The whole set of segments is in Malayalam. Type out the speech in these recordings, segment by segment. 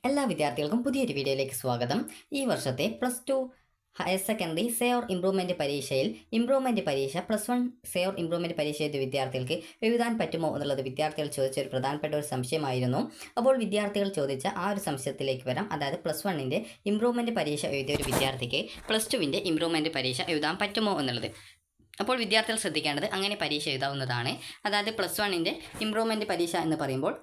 എല്ലാ വിദ്യാർത്ഥികൾക്കും പുതിയൊരു വീഡിയോയിലേക്ക് സ്വാഗതം. ഈ വർഷത്തെ +2 higher secondary say or improvement പരീക്ഷയിൽ ഇംപ്രൂവ്മെൻറ്റ് പരീക്ഷ +1 സേ ഓർ ഇംപ്രൂവ്മെൻറ്റ് പരീക്ഷ എഴുതിയ വിദ്യാർത്ഥികൾക്ക് എഴുതാൻ പറ്റുമോ എന്നുള്ളത് വിദ്യാർത്ഥികൾ ചോദിച്ച ഒരു പ്രധാനപ്പെട്ട ഒരു സംശയമായിരുന്നു. അപ്പോൾ വിദ്യാർത്ഥികൾ ചോദിച്ച ആ ഒരു സംശയത്തിലേക്ക് വരാം. അതായത് +1ൻ്റെ ഇംപ്രൂവ്മെൻറ്റ് പരീക്ഷ എഴുതിയ ഒരു വിദ്യാർത്ഥിക്ക് +2വിൻ്റെ ഇംപ്രൂവ്മെൻറ്റ് പരീക്ഷ എഴുതാൻ പറ്റുമോ എന്നുള്ളത്. അപ്പോൾ വിദ്യാർത്ഥികൾ ശ്രദ്ധിക്കേണ്ടത് അങ്ങനെ പരീക്ഷ എഴുതാവുന്നതാണ്. അതായത് +1ൻ്റെ ഇംപ്രൂവ്മെൻറ്റ് പരീക്ഷ എന്ന് പറയുമ്പോൾ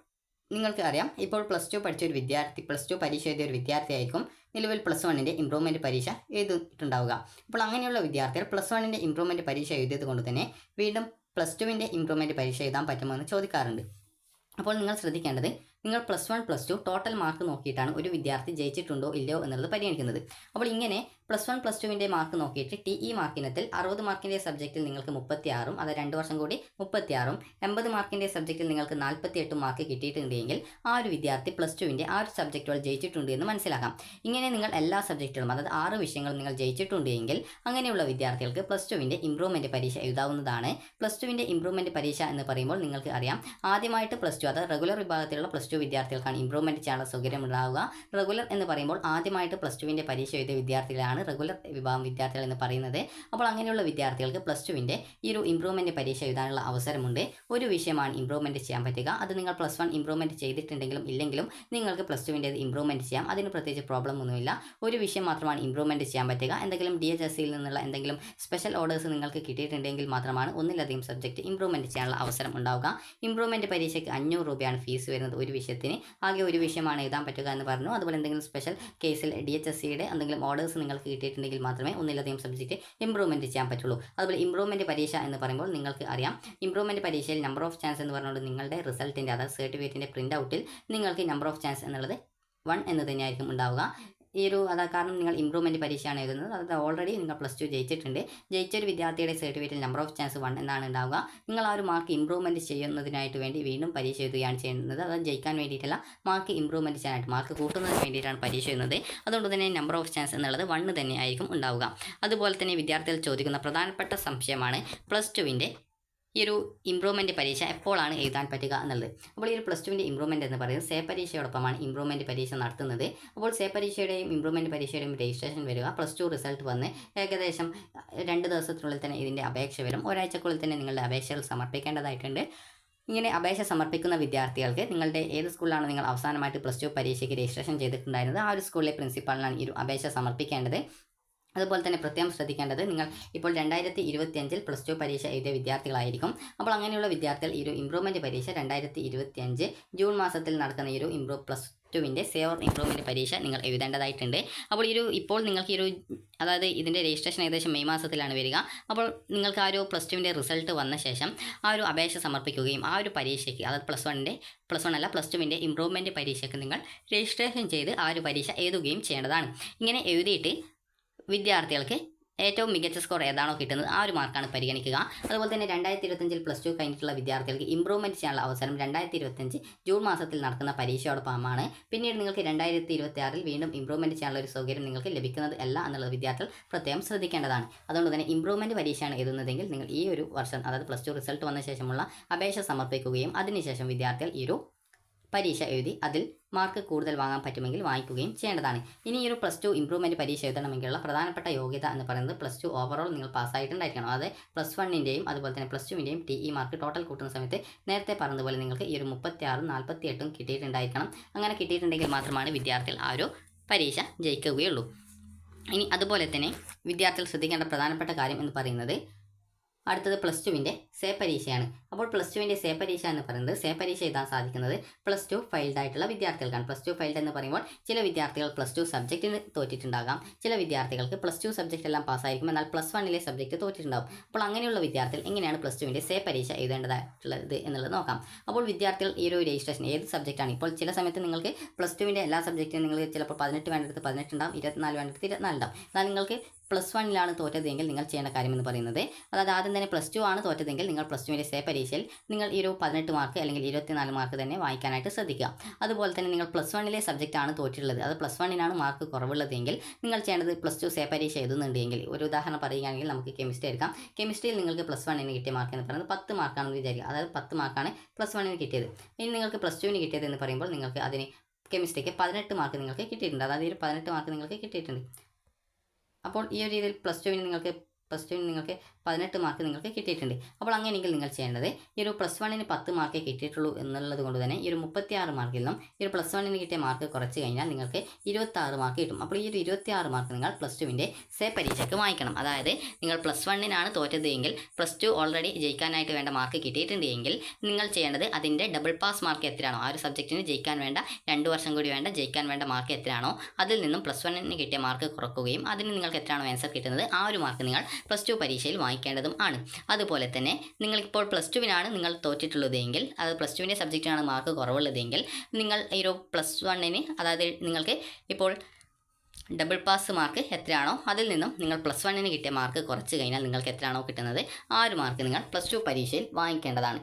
നിങ്ങൾക്ക് അറിയാം, ഇപ്പോൾ +2 പഠിച്ച ഒരു വിദ്യാർത്ഥി, +2 പരീക്ഷ എഴുതിയ ഒരു വിദ്യാർത്ഥിയായിരിക്കും നിലവിൽ +1ൻ്റെ ഇംപ്രൂവ്മെൻറ്റ് പരീക്ഷ എഴുതിയിട്ടുണ്ടാവുക. അപ്പോൾ അങ്ങനെയുള്ള വിദ്യാർത്ഥികൾ +1ൻ്റെ ഇംപ്രൂവ്മെൻറ്റ് പരീക്ഷ എഴുതിയത് കൊണ്ട് തന്നെ വീണ്ടും +2വിൻ്റെ ഇംപ്രൂവ്മെൻറ്റ് പരീക്ഷ എഴുതാൻ പറ്റുമോ എന്ന് ചോദിക്കാറുണ്ട്. അപ്പോൾ നിങ്ങൾ ശ്രദ്ധിക്കേണ്ടത്, നിങ്ങൾ +1 +2 ടോട്ടൽ മാർക്ക് നോക്കിയിട്ടാണ് ഒരു വിദ്യാർത്ഥി ജയിച്ചിട്ടുണ്ടോ ഇല്ലയോ എന്നുള്ളത് പരിഗണിക്കുന്നത്. അപ്പോൾ ഇങ്ങനെ +1 +2വിൻ്റെ മാർക്ക് നോക്കിയിട്ട് TE മാർക്കിനത്തിൽ 60 മാർക്കിൻ്റെ സബ്ജക്റ്റിൽ നിങ്ങൾക്ക് 36ഉം, അത് 2 വർഷം കൂടി 36ഉം, 80 മാർക്കിൻ്റെ സബ്ജക്റ്റിൽ നിങ്ങൾക്ക് 48 മാർക്ക് കിട്ടിയിട്ടുണ്ടെങ്കിൽ ആ ഒരു വിദ്യാർത്ഥി +2വിൻ്റെ ആ ഒരു സബ്ജക്റ്റുകൾ ജയിച്ചിട്ടുണ്ട് എന്ന് മനസ്സിലാക്കാം. ഇങ്ങനെ നിങ്ങൾ എല്ലാ സബ്ജക്റ്റുകളും, അതായത് 6 വിഷയങ്ങളും നിങ്ങൾ ജയിച്ചിട്ടുണ്ടെങ്കിൽ അങ്ങനെയുള്ള വിദ്യാർത്ഥികൾക്ക് +2വിൻ്റെ ഇംപ്രൂവ്മെൻറ്റ് പരീക്ഷ എഴുതാവുന്നതാണ്. +2വിൻ്റെ ഇംപ്രൂവ്മെൻറ്റ് പരീക്ഷ എന്ന് പറയുമ്പോൾ നിങ്ങൾക്ക് അറിയാം, ആദ്യമായിട്ട് +2, അതായത് റെഗുലർ വിഭാഗത്തിലുള്ള +2 വിദ്യാർത്ഥികൾക്കാണ് ഇംപ്രൂവ്മെൻറ്റ് ചെയ്യാനുള്ള സൗകര്യം ഉണ്ടാവുക. റെഗുലർ എന്ന് പറയുമ്പോൾ ആദ്യമായിട്ട് +2വിൻ്റെ പരീക്ഷ എഴുതിയ വിദ്യാർത്ഥികളാണ് റെഗുലർ വിഭാഗം വിദ്യാർത്ഥികൾ എന്ന് പറയുന്നത്. അപ്പോൾ അങ്ങനെയുള്ള വിദ്യാർത്ഥികൾക്ക് +2വിൻ്റെ ഈ ഒരു ഇംപ്രൂവ്മെൻറ്റ് പരീക്ഷ എഴുതാനുള്ള അവസരമുണ്ട്. ഒരു വിഷയമാണ് ഇംപ്രൂവ്മെൻറ്റ് ചെയ്യാൻ പറ്റുക. അത് നിങ്ങൾ +1 ഇംപ്രൂവ്മെൻറ്റ് ചെയ്തിട്ടുണ്ടെങ്കിലും ഇല്ലെങ്കിലും നിങ്ങൾക്ക് +2വിൻ്റെ ഇംപ്രൂവ്മെൻറ്റ് ചെയ്യാം. അതിന് പ്രത്യേകിച്ച് പ്രോബ്ലം ഒന്നുമില്ല. ഒരു വിഷയം മാത്രമാണ് ഇംപ്രൂവ്മെൻറ്റ് ചെയ്യാൻ പറ്റുക. എന്തെങ്കിലും DHSCയിൽ നിന്നുള്ള എന്തെങ്കിലും സ്പെഷ്യൽ ഓർഡേഴ്സ് നിങ്ങൾക്ക് കിട്ടിയിട്ടുണ്ടെങ്കിൽ മാത്രമാണ് ഒന്നിലധികം സബ്ജക്റ്റ് ഇംപ്രൂവ്മെൻറ്റ് ചെയ്യാനുള്ള അവസരം ഉണ്ടാവുക. ഇംപ്രൂവ്മെൻറ്റ് പരീക്ഷയ്ക്ക് 500 രൂപയാണ് ഫീസ് വരുന്നത് ഒരു വിഷയത്തിന്. ആകെ ഒരു വിഷയമാണ് എഴുതാൻ പറ്റുക എന്ന് പറഞ്ഞു. അതുപോലെ എന്തെങ്കിലും സ്പെഷ്യൽ കേസിൽ DHSCയുടെ എന്തെങ്കിലും ഓർഡേഴ്സ് നിങ്ങൾക്ക് കിട്ടിയിട്ടുണ്ടെങ്കിൽ മാത്രമേ ഒന്നിലധികം സബ്ജക്റ്റ് ഇംപ്രൂവ്മെൻറ്റ് ചെയ്യാൻ പറ്റുള്ളൂ. അതുപോലെ ഇംപ്രൂവ്മെൻറ്റ് പരീക്ഷ എന്ന് പറയുമ്പോൾ നിങ്ങൾക്ക് അറിയാം, ഇംപ്രൂവ്മെൻറ്റ് പരീക്ഷയിൽ നമ്പർ ഓഫ് ചാൻസ് എന്ന് പറഞ്ഞുകൊണ്ട് നിങ്ങളുടെ റിസൾട്ടിൻ്റെ, അതായത് സർട്ടിഫിക്കറ്റിൻ്റെ പ്രിൻ്റ് ഔട്ടിൽ നിങ്ങൾക്ക് നമ്പർ ഓഫ് ചാൻസ് എന്നുള്ളത് 1 എന്ന് തന്നെയായിരിക്കും ഉണ്ടാവുക. കാരണം നിങ്ങൾ ഇംപ്രൂവ്മെൻറ്റ് പരീക്ഷയാണ് എഴുതുന്നത്, അത് ഓൾറെഡി നിങ്ങൾ +2 ജയിച്ചിട്ടുണ്ട്. ജയിച്ചൊരു വിദ്യാർത്ഥിയുടെ സർട്ടിഫിക്കറ്റിൽ നമ്പർ ഓഫ് ചാൻസ് 1 എന്നാണ് ഉണ്ടാവുക. നിങ്ങൾ ആ ഒരു മാർക്ക് ഇംപ്രൂവ്മെൻറ്റ് ചെയ്യുന്നതിനായിട്ട് വേണ്ടി വീണ്ടും പരീക്ഷ എഴുതുകയാണ് ചെയ്യുന്നത്. അത് ജയിക്കാൻ വേണ്ടിയിട്ടല്ല, മാർക്ക് ഇംപ്രൂവ്മെൻറ്റ് ചെയ്യാനായിട്ട്, മാർക്ക് കൂട്ടുന്നതിന് വേണ്ടിയിട്ടാണ് പരീക്ഷ എഴുതുന്നത്. അതുകൊണ്ട് തന്നെ നമ്പർ ഓഫ് ചാൻസ് എന്നുള്ളത് 1 തന്നെ ആയിരിക്കും ഉണ്ടാവുക. അതുപോലെ തന്നെ വിദ്യാർത്ഥികൾ ചോദിക്കുന്ന പ്രധാനപ്പെട്ട സംശയമാണ് +2വിൻ്റെ ഈ ഒരു ഇംപ്രൂവ്മെൻറ്റ് പരീക്ഷ എപ്പോഴാണ് എഴുതാൻ പറ്റുക എന്നുള്ളത്. അപ്പോൾ ഈ ഒരു +2വിൻ്റെ ഇംപ്രൂവ്മെൻറ്റ് എന്ന് പറയുന്നത് സേ പരീക്ഷയോടൊപ്പമാണ് ഇംപ്രൂവ്മെൻറ്റ് പരീക്ഷ നടത്തുന്നത്. അപ്പോൾ സേ പരീക്ഷയുടെയും ഇംപ്രൂവ്മെൻറ്റ് പരീക്ഷയുടെയും രജിസ്ട്രേഷൻ വരിക +2 റിസൾട്ട് വന്ന് ഏകദേശം 2 ദിവസത്തിനുള്ളിൽ തന്നെ ഇതിൻ്റെ അപേക്ഷ വരും. ഒരാഴ്ചക്കുള്ളിൽ തന്നെ നിങ്ങളുടെ അപേക്ഷകൾ സമർപ്പിക്കേണ്ടതായിട്ടുണ്ട്. ഇങ്ങനെ അപേക്ഷ സമർപ്പിക്കുന്ന വിദ്യാർത്ഥികൾക്ക് നിങ്ങളുടെ ഏത് സ്കൂളിലാണോ നിങ്ങൾ അവസാനമായിട്ട് +2 പരീക്ഷയ്ക്ക് രജിസ്ട്രേഷൻ ചെയ്തിട്ടുണ്ടായിരുന്നത് ആ ഒരു സ്കൂളിലെ പ്രിൻസിപ്പാളിനാണ് ഈ ഒരു അപേക്ഷ സമർപ്പിക്കേണ്ടത്. അതുപോലെ തന്നെ പ്രത്യേകം ശ്രദ്ധിക്കേണ്ടത്, നിങ്ങൾ ഇപ്പോൾ 2025 +2 പരീക്ഷ എഴുതിയ വിദ്യാർത്ഥികളായിരിക്കും. അപ്പോൾ അങ്ങനെയുള്ള വിദ്യാർത്ഥികൾ ഈ ഒരു ഇംപ്രൂവ്മെൻറ്റ് പരീക്ഷ 2025 ജൂൺ മാസത്തിൽ നടക്കുന്ന ഈ ഒരു +2വിൻ്റെ സേ ഓർ ഇംപ്രൂവ്മെൻറ്റ് പരീക്ഷ നിങ്ങൾ എഴുതേണ്ടതായിട്ടുണ്ട്. അപ്പോൾ ഇപ്പോൾ നിങ്ങൾക്ക് അതായത് ഇതിൻ്റെ രജിസ്ട്രേഷൻ ഏകദേശം മെയ് മാസത്തിലാണ് വരിക. അപ്പോൾ നിങ്ങൾക്ക് ആ ഒരു +2വിൻ്റെ റിസൾട്ട് വന്ന ശേഷം ആ ഒരു അപേക്ഷ സമർപ്പിക്കുകയും ആ ഒരു പരീക്ഷയ്ക്ക്, അതായത് +2വിൻ്റെ ഇംപ്രൂവ്മെൻറ്റ് പരീക്ഷയ്ക്ക് നിങ്ങൾ രജിസ്ട്രേഷൻ ചെയ്ത് ആ ഒരു പരീക്ഷ എഴുതുകയും ചെയ്യേണ്ടതാണ്. ഇങ്ങനെ എഴുതിയിട്ട് വിദ്യാർത്ഥികൾക്ക് ഏറ്റവും മികച്ച സ്കോർ ഏതാണോ കിട്ടുന്നത് ആ ഒരു മാർക്കാണ് പരിഗണിക്കുക. അതുപോലെ തന്നെ 2025 +2 കഴിഞ്ഞിട്ടുള്ള വിദ്യാർത്ഥികൾക്ക് ഇംപ്രൂവ്മെൻറ്റ് ചെയ്യാനുള്ള അവസരം 2025 ജൂൺ മാസത്തിൽ നടക്കുന്ന പരീക്ഷയോടൊപ്പമാണ്. പിന്നീട് നിങ്ങൾക്ക് 2026 വീണ്ടും ഇംപ്രൂവ്മെൻറ്റ് ചെയ്യാനുള്ള ഒരു സൗകര്യം നിങ്ങൾക്ക് ലഭിക്കുന്നത് അല്ല എന്നുള്ളത് വിദ്യാർത്ഥികൾ പ്രത്യേകം ശ്രദ്ധിക്കേണ്ടതാണ്. അതുകൊണ്ട് തന്നെ ഇംപ്രൂവ്മെൻറ്റ് പരീക്ഷയാണ് എഴുതുന്നതെങ്കിൽ നിങ്ങൾ ഈ ഒരു വർഷം, അതായത് +2 റിസൾട്ട് വന്ന ശേഷമുള്ള അപേക്ഷ സമർപ്പിക്കുകയും അതിനുശേഷം വിദ്യാർത്ഥികൾ ഈ ഒരു പരീക്ഷ എഴുതി അതിൽ മാർക്ക് കൂടുതൽ വാങ്ങാൻ പറ്റുമെങ്കിൽ വാങ്ങിക്കുകയും ചെയ്യേണ്ടതാണ്. ഇനി ഈ ഒരു +2 ഇംപ്രൂവ്മെൻറ്റ് പരീക്ഷ എഴുതണമെങ്കിലുള്ള പ്രധാനപ്പെട്ട യോഗ്യത എന്ന് പറയുന്നത് +2 ഓവറോൾ നിങ്ങൾ പാസ്സായിട്ടുണ്ടായിരിക്കണം. അത് +1ൻ്റെയും അതുപോലെ തന്നെ +2വിൻ്റെയും TE മാർക്ക് ടോട്ടൽ കൂട്ടുന്ന സമയത്ത് നേരത്തെ പറഞ്ഞതുപോലെ നിങ്ങൾക്ക് ഈ ഒരു 36ഉം 48ഉം കിട്ടിയിട്ടുണ്ടായിരിക്കണം. അങ്ങനെ കിട്ടിയിട്ടുണ്ടെങ്കിൽ മാത്രമാണ് വിദ്യാർത്ഥികൾ ആ ഒരു പരീക്ഷ ജയിക്കുകയുള്ളൂ. ഇനി അതുപോലെ തന്നെ വിദ്യാർത്ഥികൾ ശ്രദ്ധിക്കേണ്ട പ്രധാനപ്പെട്ട കാര്യം എന്ന് പറയുന്നത് അടുത്തത് +2വിൻ്റെ സേ പരീക്ഷയാണ്. അപ്പോൾ +2വിൻ്റെ സേ പരീക്ഷ എന്ന് പറയുന്നത്, സേ പരീക്ഷ എഴുതാൻ സാധിക്കുന്നത് +2 ഫെയിൽഡ് ആയിട്ടുള്ള വിദ്യാർത്ഥികൾക്കാണ്. +2 ഫെയിൽഡ് എന്ന് പറയുമ്പോൾ ചില വിദ്യാർത്ഥികൾ +2 സബ്ജക്റ്റിന് തോറ്റിട്ടുണ്ടാകാം. ചില വിദ്യാർത്ഥികൾക്ക് +2 സബ്ജക്റ്റ് എല്ലാം പാസ്സായിരിക്കും, എന്നാൽ +1ലെ സബ്ജക്റ്റ് തോറ്റിട്ടുണ്ടാകും. അപ്പോൾ അങ്ങനെയുള്ള വിദ്യാർത്ഥികൾ എങ്ങനെയാണ് +2വിൻ്റെ സേ പരീക്ഷ എഴുതേണ്ടതായിട്ടുള്ളത് എന്നുള്ളത് നോക്കാം. അപ്പോൾ വിദ്യാർത്ഥികൾ ഈ ഒരു രജിസ്ട്രേഷൻ ഏത് സബ്ജക്റ്റാണ്, ഇപ്പോൾ ചില സമയത്ത് നിങ്ങൾക്ക് +2വിൻ്റെ എല്ലാ സബ്ജക്റ്റിനും നിങ്ങൾക്ക് ചിലപ്പോൾ 18 വേണ്ടടുത്ത് 18 ഉണ്ടാവും, 24 വേണ്ടടുത്ത് 24 ഉണ്ടാവും. എന്നാൽ നിങ്ങൾക്ക് +1ലാണ് തോറ്റതെങ്കിൽ നിങ്ങൾ ചെയ്യേണ്ട കാര്യം എന്ന് പറയുന്നത്, അതായത് ആദ്യം തന്നെ +2 ആണ് തോറ്റതെങ്കിൽ നിങ്ങൾ +2വിൻ്റെ സേ പരീക്ഷയിൽ നിങ്ങൾ ഈ ഒരു 18 മാർക്ക് അല്ലെങ്കിൽ 24 മാർക്ക് തന്നെ വാങ്ങിക്കാനായിട്ട് ശ്രദ്ധിക്കുക. അതുപോലെ തന്നെ നിങ്ങൾ +1ലെ സബ്ജക്റ്റ് ആണ് തോറ്റിട്ടുള്ളത്, അത് +1നാണ് മാർക്ക് കുറവുള്ളതെങ്കിൽ നിങ്ങൾ ചെയ്യേണ്ടത് +2 സേ പരീക്ഷ എഴുതുന്നുണ്ടെങ്കിൽ, ഒരു ഉദാഹരണം പറയുകയാണെങ്കിൽ നമുക്ക് കെമിസ്ട്രി എടുക്കാം. കെമിസ്ട്രിയിൽ നിങ്ങൾക്ക് +1ന് കിട്ടിയ മാർക്ക് എന്ന് പറയുന്നത് 10 മാർക്കാണെന്ന് വിചാരിക്കുക. അതായത് 10 മാർക്കാണ് +1ന് കിട്ടിയത്. ഇനി നിങ്ങൾക്ക് +2ന് കിട്ടിയത് എന്ന് പറയുമ്പോൾ നിങ്ങൾക്ക് അതിന് കെമിസ്ട്രിക്ക് 18 മാർക്ക് നിങ്ങൾക്ക് കിട്ടിയിട്ടുണ്ട്. അതായത് ഒരു 18 മാർക്ക് നിങ്ങൾക്ക് കിട്ടിയിട്ടുണ്ട്. അപ്പോൾ ഈ ഒരു രീതിയിൽ പ്ലസ് ടുവിന് നിങ്ങൾക്ക് 18 മാർക്ക് നിങ്ങൾക്ക് കിട്ടിയിട്ടുണ്ട്. അപ്പോൾ അങ്ങനെയെങ്കിൽ നിങ്ങൾ ചെയ്യേണ്ടത് ഈ ഒരു പ്ലസ് വണ്ണിന് 10 മാർക്കേ കിട്ടിയിട്ടുള്ളൂ എന്നുള്ളത് കൊണ്ട് തന്നെ ഈ ഒരു 36 മാർക്കിൽ നിന്നും ഈ ഒരു പ്ലസ് വണ്ണിന് കിട്ടിയ മാർക്ക് കുറച്ച് കഴിഞ്ഞാൽ നിങ്ങൾക്ക് 26 മാർക്ക് കിട്ടും. അപ്പോൾ ഈ ഒരു 26 മാർക്ക് നിങ്ങൾ പ്ലസ് ടുവിൻ്റെ സേ പരീക്ഷയ്ക്ക് വാങ്ങിക്കണം. അതായത് നിങ്ങൾ പ്ലസ് വണ്ണിനാണ് തോറ്റത് എങ്കിൽ പ്ലസ് ടു ഓൾറെഡി ജയിക്കാനായിട്ട് വേണ്ട മാർക്ക് കിട്ടിയിട്ടുണ്ട് എങ്കിൽ നിങ്ങൾ ചെയ്യേണ്ടത് അതിൻ്റെ ഡബിൾ പാസ് മാർക്ക് എത്രയാണോ, ആ ഒരു സബ്ജക്റ്റിന് ജയിക്കാൻ വേണ്ട 2 വർഷം കൂടി വേണ്ട ജയിക്കാൻ വേണ്ട മാർക്ക് എത്രയാണോ അതിൽ നിന്നും പ്ലസ് വണ്ണിന് കിട്ടിയ മാർക്ക് കുറക്കുകയും അതിന് നിങ്ങൾക്ക് എത്രയാണോ ആൻസർ കിട്ടുന്നത് ആ ഒരു മാർക്ക് നിങ്ങൾ പ്ലസ് ടു പരീക്ഷയിൽ വാങ്ങിക്കേണ്ടതും ആണ്. അതുപോലെ തന്നെ നിങ്ങളിപ്പോൾ പ്ലസ് ടുവിനാണ് നിങ്ങൾ തോറ്റിട്ടുള്ളതെങ്കിൽ, അത് പ്ലസ് ടുവിൻ്റെ സബ്ജക്റ്റിനാണ് മാർക്ക് കുറവുള്ളതെങ്കിൽ നിങ്ങൾ ഈ ഒരു പ്ലസ് വണ്ണിന്, അതായത് നിങ്ങൾക്ക് ഇപ്പോൾ ഡബിൾ പാസ് മാർക്ക് എത്രയാണോ അതിൽ നിന്നും നിങ്ങൾ പ്ലസ് വണ്ണിന് കിട്ടിയ മാർക്ക് കുറച്ച് കഴിഞ്ഞാൽ നിങ്ങൾക്ക് എത്രയാണോ കിട്ടുന്നത് ആ ഒരു മാർക്ക് നിങ്ങൾ പ്ലസ് ടു പരീക്ഷയിൽ വാങ്ങിക്കേണ്ടതാണ്.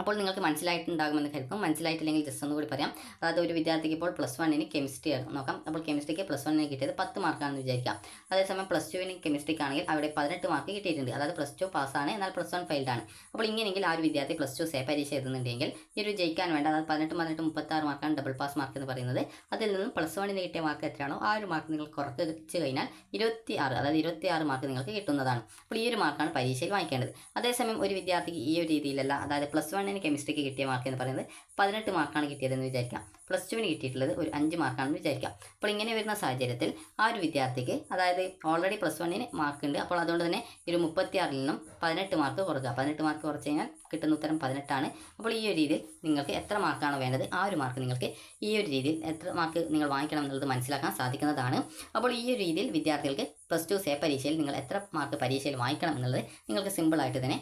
അപ്പോൾ നിങ്ങൾക്ക് മനസ്സിലായിട്ടുണ്ടാകുമെന്ന് കരുതുന്നു. മനസ്സിലായിട്ടില്ലെങ്കിൽ ജസ്റ്റ് ഒന്നുകൂടി പറയാം. അതായത് ഒരു വിദ്യാർത്ഥിക്ക് ഇപ്പോൾ പ്ലസ് വണ്ണിന് കെമിസ്ട്രി നോക്കാം. അപ്പോൾ കെമിസ്ട്രിക്ക് പ്ലസ് വണ്ണിന് കിട്ടിയത് 10 മാർക്കാണെന്ന് വിചാരിക്കാം. അതേസമയം പ്ലസ് ടുവിന് കെമിസ്ട്രിക്കാണെങ്കിൽ അവിടെ 18 മാർക്ക് കിട്ടിയിട്ടുണ്ട്. അതായത് പ്ലസ് ടു പാസ്സാണ്, എന്നാൽ പ്ലസ് വൺ ഫെയിൽഡാണ്. അപ്പോൾ ഇങ്ങനെയെങ്കിൽ ആ ഒരു വിദ്യാർത്ഥി പ്ലസ് ടു സേ പരീക്ഷ എഴുതുന്നുണ്ടെങ്കിൽ ഈ ഒരു ജയിക്കാൻ വേണ്ട, അതായത് 18 36 മാർക്കാണ് ഡബിൾ പാസ് മാർക്ക് എന്ന് പറയുന്നത്. അതിൽ നിന്നും പ്ലസ് വണ്ണിന് കിട്ടിയ മാർക്ക് എത്രയാണോ ആ ഒരു മാർക്ക് നിങ്ങൾ കുറച്ച് കഴിഞ്ഞാൽ 26, അതായത് 26 മാർക്ക് നിങ്ങൾക്ക് കിട്ടുന്നതാണ്. അപ്പോൾ ഈ ഒരു മാർക്കാണ് പരീക്ഷയിൽ വാങ്ങിക്കേണ്ടത്. അതേസമയം ഒരു വിദ്യാർത്ഥിക്ക് ഈ ഒരു രീതിയിലല്ല, അതായത് പ്ലസ് വണ്ണിന് കെമിസ്ട്രിക്ക് കിട്ടിയ മാർക്ക് എന്ന് പറയുന്നത് 18 മാർക്കാണ് കിട്ടിയതെന്ന് വിചാരിക്കാം. പ്ലസ് ടുവിന് കിട്ടിയിട്ടുള്ളത് ഒരു 5 മാർക്കാണെന്ന് വിചാരിക്കാം. അപ്പോൾ ഇങ്ങനെ വരുന്ന സാഹചര്യത്തിൽ ആ ഒരു വിദ്യാർത്ഥിക്ക്, അതായത് ഓൾറെഡി പ്ലസ് വണ്ണിന് മാർക്ക് ഉണ്ട്, അപ്പോൾ അതുകൊണ്ട് തന്നെ ഒരു 36ൽ നിന്നും 18 മാർക്ക് കുറക്കുക. 18 മാർക്ക് കുറച്ച് കഴിഞ്ഞാൽ കിട്ടുന്ന ഉത്തരം 18 ആണ്. അപ്പോൾ ഈ ഒരു രീതിയിൽ നിങ്ങൾക്ക് എത്ര മാർക്കാണോ വേണ്ടത് ആ ഒരു മാർക്ക് നിങ്ങൾക്ക് ഈ ഒരു രീതിയിൽ എത്ര മാർക്ക് നിങ്ങൾ വാങ്ങിക്കണം എന്നുള്ളത് മനസ്സിലാക്കാൻ സാധിക്കുന്നതാണ്. അപ്പോൾ ഈ ഒരു രീതിയിൽ വിദ്യാർത്ഥികൾക്ക് പ്ലസ് ടു സേ പരീക്ഷയിൽ നിങ്ങൾ എത്ര മാർക്ക് പരീക്ഷയിൽ വാങ്ങിക്കണം എന്നുള്ളത് നിങ്ങൾക്ക് സിമ്പിളായിട്ട് തന്നെ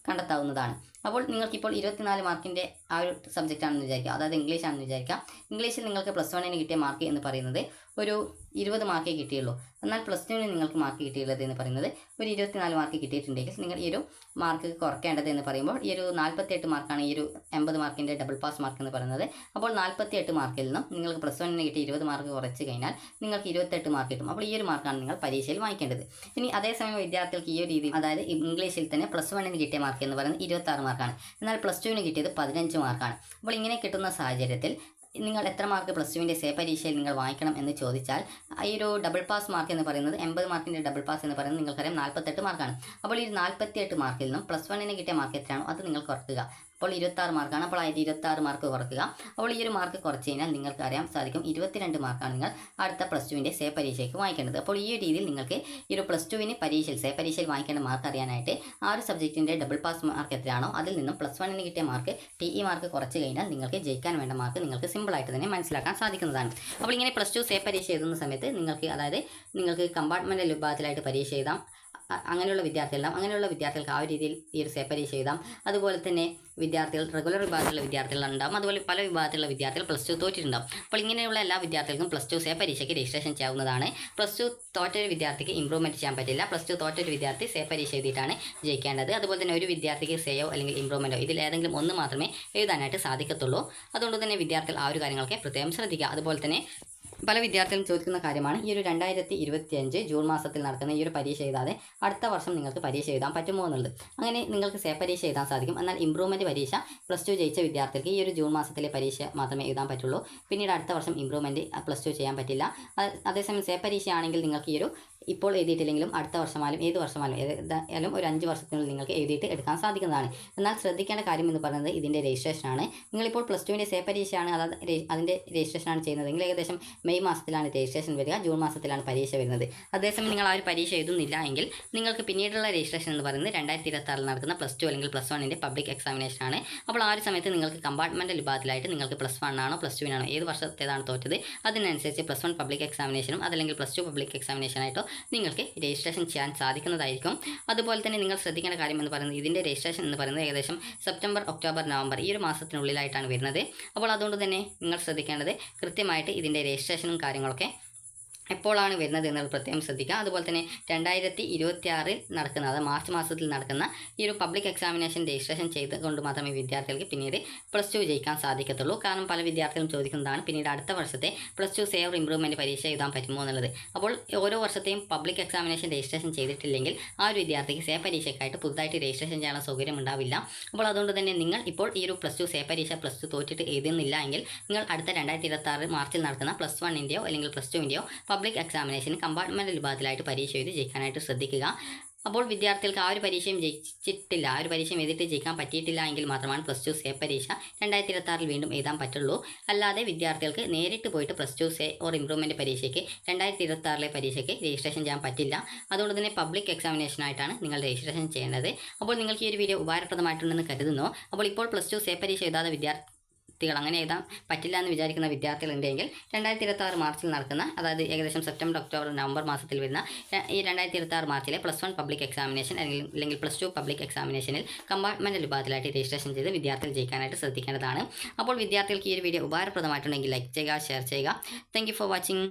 കണ്ടെത്താവുന്നതാണ്. അപ്പോൾ നിങ്ങൾക്കിപ്പോൾ 24 മാർക്കിൻ്റെ ആ ഒരു സബ്ജക്റ്റ് ആണെന്ന് വിചാരിക്കുക, അതായത് ഇംഗ്ലീഷ് ആണെന്ന് വിചാരിക്കുക. ഇംഗ്ലീഷിൽ നിങ്ങൾക്ക് പ്ലസ് വണ്ണിന് കിട്ടിയ മാർക്ക് എന്ന് പറയുന്നത് ഒരു 20 മാർക്കേ കിട്ടിയുള്ളൂ. എന്നാൽ പ്ലസ് ടുവിന് നിങ്ങൾക്ക് മാർക്ക് കിട്ടിയുള്ളത് എന്ന് പറയുന്നത് ഒരു 24 മാർക്ക് കിട്ടിയിട്ടുണ്ടെങ്കിൽ നിങ്ങൾ ഈ ഒരു മാർക്ക് കുറയ്ക്കേണ്ടത് എന്ന് പറയുമ്പോൾ ഈ ഒരു 48 മാർക്കാണ് ഈ ഒരു 80 മാർക്കിൻ്റെ ഡബിൾ പാസ് മാർക്ക് എന്ന് പറയുന്നത്. അപ്പോൾ 48 മാർക്കിൽ നിന്നും നിങ്ങൾക്ക് പ്ലസ് വണ്ണിന് കിട്ടിയ 20 മാർക്ക് കുറച്ച് കഴിഞ്ഞാൽ നിങ്ങൾക്ക് 28 മാർക്ക് കിട്ടും. അപ്പോൾ ഈ ഒരു മാർക്കാണ് നിങ്ങൾ പരീക്ഷയിൽ വാങ്ങിക്കേണ്ടത്. ഇനി അതേസമയം വിദ്യാർത്ഥികൾക്ക് ഈ ഒരു രീതി, അതായത് ഇംഗ്ലീഷിൽ തന്നെ പ്ലസ് വണ്ണിന് കിട്ടിയ മാർക്ക് എന്ന് പറയുന്നത് 26 മാർക്കാണ്, എന്നാൽ പ്ലസ് ടുവിന് കിട്ടിയത് 15 മാർക്കാണ്. അപ്പോൾ ഇങ്ങനെ കിട്ടുന്ന സാഹചര്യത്തിൽ നിങ്ങൾ എത്ര മാർക്ക് പ്ലസ് ടുവിൻ്റെ സേ പരീക്ഷയിൽ നിങ്ങൾ വാങ്ങിക്കണം എന്ന് ചോദിച്ചാൽ ഈ ഒരു ഡബിൾ പാസ് മാർക്ക് എന്ന് പറയുന്നത് 80 മാർക്കിൻ്റെ ഡബിൾ പാസ് എന്ന് പറയുന്നത് നിങ്ങൾക്കറിയാം 48 മാർക്കാണ്. അപ്പോൾ ഈ 48 മാർക്കിൽ നിന്നും പ്ലസ് വണ്ണിന് കിട്ടിയ മാർക്ക് എത്രയാണോ അത് നിങ്ങൾ കുറക്കുക. അപ്പോൾ 26 മാർക്കാണ്. അപ്പോൾ അതിൻ്റെ 26 മാർക്ക് കുറക്കുക. അപ്പോൾ ഈ ഒരു മാർക്ക് കുറച്ച് കഴിഞ്ഞാൽ നിങ്ങൾക്ക് അറിയാൻ സാധിക്കും 22 മാർക്കാണ് നിങ്ങൾ അടുത്ത പ്ലസ് ടുവിൻ്റെ സേ പരീക്ഷയ്ക്ക് വാങ്ങിക്കേണ്ടത്. അപ്പോൾ ഈ ഒരു രീതിയിൽ നിങ്ങൾക്ക് ഈ ഒരു പ്ലസ് ടുവിന് പരീക്ഷയിൽ സേ പരീക്ഷയിൽ വാങ്ങിക്കേണ്ട മാർക്ക് അറിയാനായിട്ട് ആ ഒരു സബ്ജക്റ്റിൻ്റെ ഡബിൾ പാസ് മാർക്ക് എത്രയാണോ അതിൽ നിന്നും പ്ലസ് വണ്ണിന് കിട്ടിയ മാർക്ക് TE മാർക്ക് കുറച്ച് കഴിഞ്ഞാൽ നിങ്ങൾക്ക് ജയിക്കാൻ വേണ്ട മാർക്ക് നിങ്ങൾക്ക് സിമ്പിളായിട്ട് തന്നെ മനസ്സിലാക്കാൻ സാധിക്കുന്നതാണ്. അപ്പോൾ ഇങ്ങനെ പ്ലസ് ടു സേ പരീക്ഷ എഴുതുന്ന സമയത്ത് നിങ്ങൾക്ക്, അതായത് നിങ്ങൾക്ക് കമ്പാർട്ട്മെൻ്റൽ വിഭാഗത്തിലായിട്ട് പരീക്ഷ എഴുതാം. അങ്ങനെയുള്ള വിദ്യാർത്ഥികൾക്ക് ആ ഒരു രീതിയിൽ ഈ ഒരു സേ പരീക്ഷ എഴുതാം. അതുപോലെ തന്നെ വിദ്യാർത്ഥികൾ റെഗുലർ വിഭാഗത്തിലുള്ള വിദ്യാർത്ഥികളുണ്ടാകും. അതുപോലെ പല വിഭാഗത്തിലുള്ള വിദ്യാർത്ഥികൾ പ്ലസ് ടു തോറ്റിട്ടുണ്ടാകും. അപ്പോൾ ഇങ്ങനെയുള്ള എല്ലാ വിദ്യാർത്ഥികൾക്കും പ്ലസ് ടു സേ പരീക്ഷയ്ക്ക് രജിസ്ട്രേഷൻ ചെയ്യാവുന്നതാണ്. പ്ലസ് ടു തോറ്റൊരു വിദ്യാർത്ഥിക്ക് ഇമ്പ്രൂവ്മെൻറ്റ് ചെയ്യാൻ പറ്റില്ല. പ്ലസ് ടു തോറ്റൊരു വിദ്യാർത്ഥി സേ പരീക്ഷ എഴുതിയിട്ടാണ് ജയിക്കേണ്ടത്. അതുപോലെ തന്നെ ഒരു വിദ്യാർത്ഥിക്ക് സേയോ അല്ലെങ്കിൽ ഇമ്പ്രൂവ്മെൻറ്റോ ഇതിൽ ഏതെങ്കിലും ഒന്ന് മാത്രമേ എഴുതാനായിട്ട് സാധിക്കത്തുള്ളൂ. അതുകൊണ്ട് തന്നെ വിദ്യാർത്ഥികൾ ആ ഒരു കാര്യങ്ങളൊക്കെ പ്രത്യേകം ശ്രദ്ധിക്കുക. അതുപോലെ തന്നെ പല വിദ്യാർത്ഥികളും ചോദിക്കുന്ന കാര്യമാണ് ഈ ഒരു 2025 ജൂൺ മാസത്തിൽ നടക്കുന്ന ഈ ഒരു പരീക്ഷ എഴുതാതെ അടുത്ത വർഷം നിങ്ങൾക്ക് പരീക്ഷ എഴുതാൻ പറ്റുമോ എന്നുള്ളത്. അങ്ങനെ നിങ്ങൾക്ക് സേ പരീക്ഷ എഴുതാൻ സാധിക്കും. എന്നാൽ ഇമ്പ്രൂവ്മെൻറ്റ് പരീക്ഷ പ്ലസ് ടു ജയിച്ച വിദ്യാർത്ഥികൾക്ക് ഈ ഒരു ജൂൺ മാസത്തിലെ പരീക്ഷ മാത്രമേ എഴുതാൻ പറ്റുള്ളൂ. പിന്നീട് അടുത്ത വർഷം ഇമ്പ്രൂവ്മെൻറ്റ് പ്ലസ് ടു ചെയ്യാൻ പറ്റില്ല. അതേസമയം സേ പരീക്ഷയാണെങ്കിൽ നിങ്ങൾക്ക് ഈ ഒരു ഇപ്പോൾ എഴുതിയിട്ടില്ലെങ്കിലും അടുത്ത വർഷമായാലും ഏത് വർഷമായാലും ഏതായാലും ഒരു 5 വർഷത്തിനുള്ളിൽ നിങ്ങൾക്ക് എഴുതിയിട്ട് എടുക്കാൻ സാധിക്കുന്നതാണ്. എന്നാൽ ശ്രദ്ധിക്കേണ്ട കാര്യം എന്ന് പറയുന്നത് ഇതിൻ്റെ രജിസ്ട്രേഷനാണ്. നിങ്ങളിപ്പോൾ പ്ലസ് ടുവിൻ്റെ സേ പരീക്ഷയാണ്, അതായത് അതിൻ്റെ രജിസ്ട്രേഷനാണ് ചെയ്യുന്നതെങ്കിൽ ഏകദേശം മെയ് മാസത്തിലാണ് രജിസ്ട്രേഷൻ വരിക, ജൂൺ മാസത്തിലാണ് പരീക്ഷ വരുന്നത്. അതേസമയം നിങ്ങൾ ആ ഒരു പരീക്ഷ എഴുതുന്നില്ല എങ്കിൽ നിങ്ങൾക്ക് പിന്നീടുള്ള രജിസ്ട്രേഷൻ എന്ന് പറയുന്നത് 2026 നടക്കുന്ന പ്ലസ് ടു അല്ലെങ്കിൽ പ്ലസ് വണ്ണിൻ്റെ പബ്ലിക് എക്സാമിനേഷനാണ്. അപ്പോൾ ആ ഒരു സമയത്ത് നിങ്ങൾക്ക് കമ്പാർട്ട്മെൻ്റൽ വിഭാഗത്തിലായിട്ട് നിങ്ങൾക്ക് പ്ലസ് വൺ ആണോ പ്ലസ് ടുവിനാണോ ഏത് വർഷത്തേതാണ് തോറ്റത് അതിനനുസരിച്ച് പ്ലസ് വൺ പബ്ലിക് എക്സാമിനേഷനും അതല്ലെങ്കിൽ പ്ലസ് ടു പബ്ലിക് എക്സാമിനേഷനായിട്ടോ നിങ്ങൾക്ക് രജിസ്ട്രേഷൻ ചെയ്യാൻ സാധിക്കുന്നതായിരിക്കും. അതുപോലെ തന്നെ നിങ്ങൾ ശ്രദ്ധിക്കേണ്ട കാര്യം എന്ന് പറയുന്നത് ഇതിൻ്റെ രജിസ്ട്രേഷൻ എന്ന് പറയുന്നത് ഏകദേശം സെപ്റ്റംബർ, ഒക്ടോബർ, നവംബർ ഈ ഒരു മാസത്തിനുള്ളിലായിട്ടാണ് വരുന്നത്. അപ്പോൾ അതുകൊണ്ട് തന്നെ നിങ്ങൾ ശ്രദ്ധിക്കേണ്ടത് കൃത്യമായിട്ട് ഇതിൻ്റെ രജിസ്ട്രേഷനും കാര്യങ്ങളൊക്കെ എപ്പോഴാണ് വരുന്നത് എന്നത് പ്രത്യേകം ശ്രദ്ധിക്കുക. അതുപോലെ തന്നെ 2026 നടക്കുന്ന, അതായത് മാർച്ച് മാസത്തിൽ നടക്കുന്ന ഈ ഒരു പബ്ലിക് എക്സാമിനേഷൻ രജിസ്ട്രേഷൻ ചെയ്തുകൊണ്ട് മാത്രമേ വിദ്യാർത്ഥികൾക്ക് പിന്നീട് +2 ജയിക്കാൻ സാധിക്കത്തുള്ളൂ. കാരണം പല വിദ്യാർത്ഥികളും ചോദിക്കുന്നതാണ് പിന്നീട് അടുത്ത വർഷത്തെ +2 സേവർ ഇംപ്രൂവ്മെൻറ്റ് പരീക്ഷ എഴുതാൻ പറ്റുമോ എന്നുള്ളത്. അപ്പോൾ ഓരോ വർഷത്തെയും പബ്ലിക് എക്സാമിനേഷൻ രജിസ്ട്രേഷൻ ചെയ്തിട്ടില്ലെങ്കിൽ ആ ഒരു വിദ്യാർത്ഥിക്ക് സേ പരീക്ഷയ്ക്കായിട്ട് പുതുതായിട്ട് രജിസ്ട്രേഷൻ ചെയ്യാനുള്ള സൗകര്യം ഉണ്ടാവില്ല. അപ്പോൾ അതുകൊണ്ട് തന്നെ നിങ്ങൾ ഇപ്പോൾ ഈ ഒരു +2 സേ പരീക്ഷ +2 തോറ്റിട്ട് എഴുതുന്നില്ല എങ്കിൽ നിങ്ങൾ അടുത്ത 2026 മാർച്ചിൽ നടക്കുന്ന +1ൻ്റെയോ അല്ലെങ്കിൽ +2ൻ്റെയോ പബ്ലിക് എക്സാമിനേഷന് കമ്പാർട്ട്മെൻറ്റൽ വിഭാഗത്തിലായിട്ട് പരീക്ഷ എഴുതി ജയിക്കാനായിട്ട് ശ്രദ്ധിക്കുക. അപ്പോൾ വിദ്യാർത്ഥികൾക്ക് ആ ഒരു പരീക്ഷയും ജയിച്ചിട്ടില്ല, ആ ഒരു പരീക്ഷയും എഴുതിയിട്ട് ജയിക്കാൻ പറ്റിയിട്ടില്ല എങ്കിൽ മാത്രമാണ് +2 സേ പരീക്ഷ 2026 വീണ്ടും എഴുതാൻ പറ്റുള്ളൂ. അല്ലാതെ വിദ്യാർത്ഥികൾക്ക് നേരിട്ട് പോയിട്ട് +2 സേ ഓർ ഇംപ്രൂവ്മെൻറ്റ് പരീക്ഷയ്ക്ക് 2026 പരീക്ഷയ്ക്ക് രജിസ്ട്രേഷൻ ചെയ്യാൻ പറ്റില്ല. അതുകൊണ്ട് തന്നെ പബ്ലിക് എക്സാമിനേഷനായിട്ടാണ് നിങ്ങൾ രജിസ്ട്രേഷൻ ചെയ്യേണ്ടത്. അപ്പോൾ നിങ്ങൾക്ക് ഈ ഒരു വീഡിയോ ഉപകാരപ്രദമായിട്ടുണ്ടെന്ന് കരുതുന്നു. അപ്പോൾ ഇപ്പോൾ +2 സേ പരീക്ഷ എഴുതാതെ വിദ്യാർത്ഥികൾ, അങ്ങനെ എഴുതാൻ പറ്റില്ല എന്ന് വിചാരിക്കുന്ന വിദ്യാർത്ഥികളുണ്ടെങ്കിൽ 2026 മാർച്ചിൽ നടക്കുന്ന, അതായത് ഏകദേശം സെപ്റ്റംബർ, ഒക്ടോബർ, നവംബർ മാസത്തിൽ വരുന്ന ഈ 2026 മാർച്ചിലെ +1 പബ്ലിക് എക്സാമിനേഷൻ അല്ലെങ്കിൽ +2 പബ്ലിക് എക്സാമിനേഷനിൽ കമ്പാർട്ട്മെൻറ്റൽ വിഭാഗത്തിലായിട്ട് രജിസ്ട്രേഷൻ ചെയ്ത് വിദ്യാർത്ഥികൾ ജയിക്കാനായിട്ട് ശ്രദ്ധിക്കേണ്ടതാണ്. അപ്പോൾ വിദ്യാർത്ഥികൾക്ക് ഈ ഒരു വീഡിയോ ഉപകാരപ്രദമായിട്ടുണ്ടെങ്കിൽ ലൈക്ക് ചെയ്യുക, ഷെയർ ചെയ്യുക. Thank you for watching.